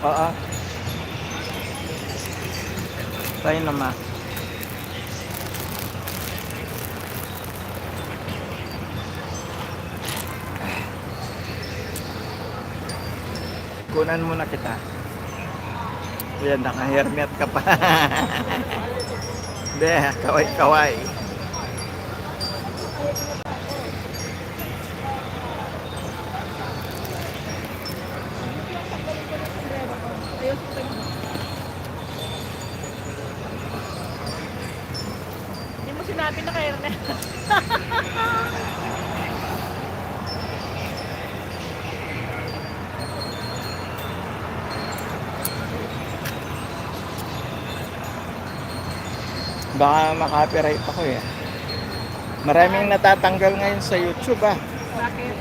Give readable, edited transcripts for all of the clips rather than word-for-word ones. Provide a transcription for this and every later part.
Oo. Tayo naman. Kunan muna kita. Yan, naka-hairnet ka pa. Hindi, kaway-kaway. Hindi mo sinabi na kayo na. Baka makapiright ako eh. Maraming natatanggal ngayon sa YouTube ah. Bakit?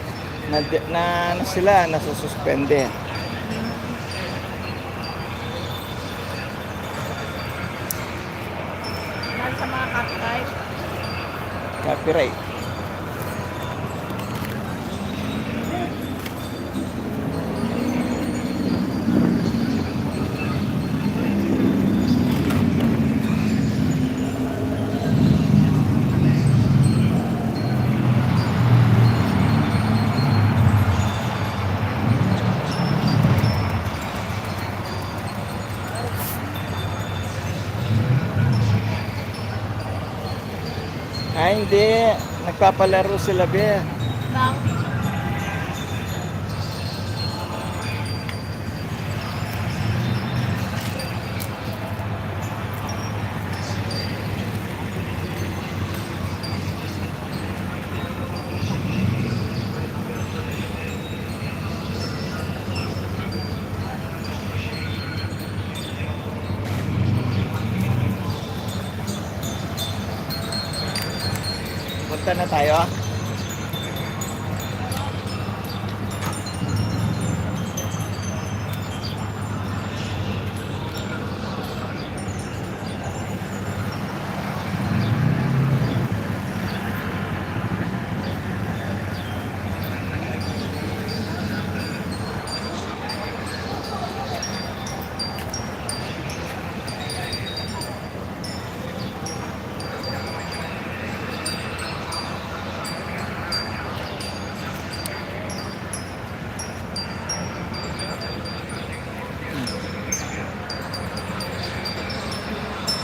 Ano sila, nasususpende. Dahil sa mga copyright. Copyright. Ay, hindi. Nagpapalaro sila, be. Nang Punta na tayo.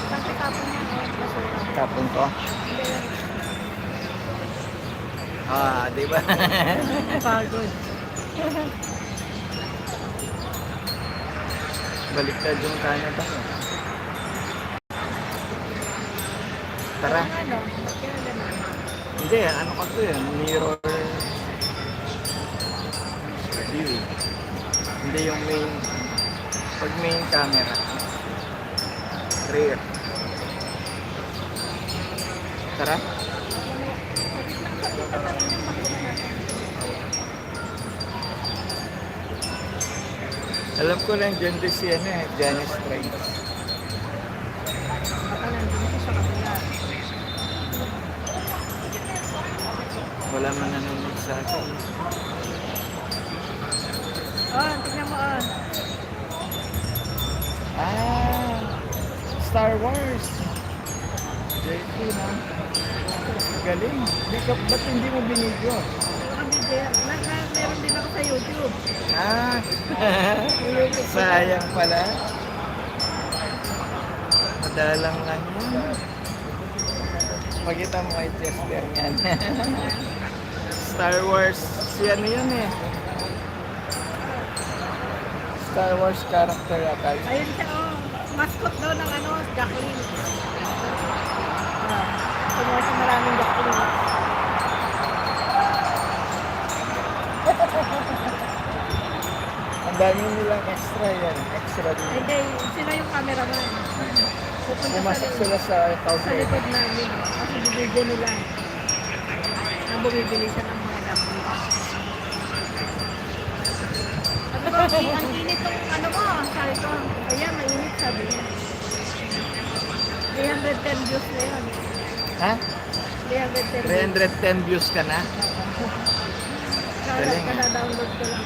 kasi tapon niya. Basura. Tapon ko. Ah, di ba? Pagod. Baliktad yung Canada. Tara. Ano? Kaya ganun. Hindi, ano kasi yun? Mirror view. Hindi yung main. Pag main camera. Rear. Tara. Alam ko lang dyan din si ano eh, Janice Trains. Baka nandun siya sa kabila. Wala man nanonood sa akin. Oh, tignan mo on. Ah! Star Wars! JP na. Galing. Ba't hindi mo binidyo? Ang video. Meron din ako sa YouTube. Ah! YouTube ko Sayang pala. Madalang lang yun. Pakita mo kay Chester yan. Star Wars. Si ano yun eh. Star Wars character ata. Ayun siya, oh. Mascot daw ng ano, Jacqueline. Kumuha siya maraming Jacqueline. Ang dami nilang extra yan. Extra din. Hindi, sila yung cameraman. Pupunta Pumasok sa sila sa sa counter. likod namin. Kasi bibigyan nila. Na bumibili siya ng mga Jacqueline. Ano ba, ang init ng ano mo, sabi ko, ayan, mainit sabi niya. 310 views na yun. Ha? 310 views. 310 views ka na? Galing, ah. Kada download ko lang.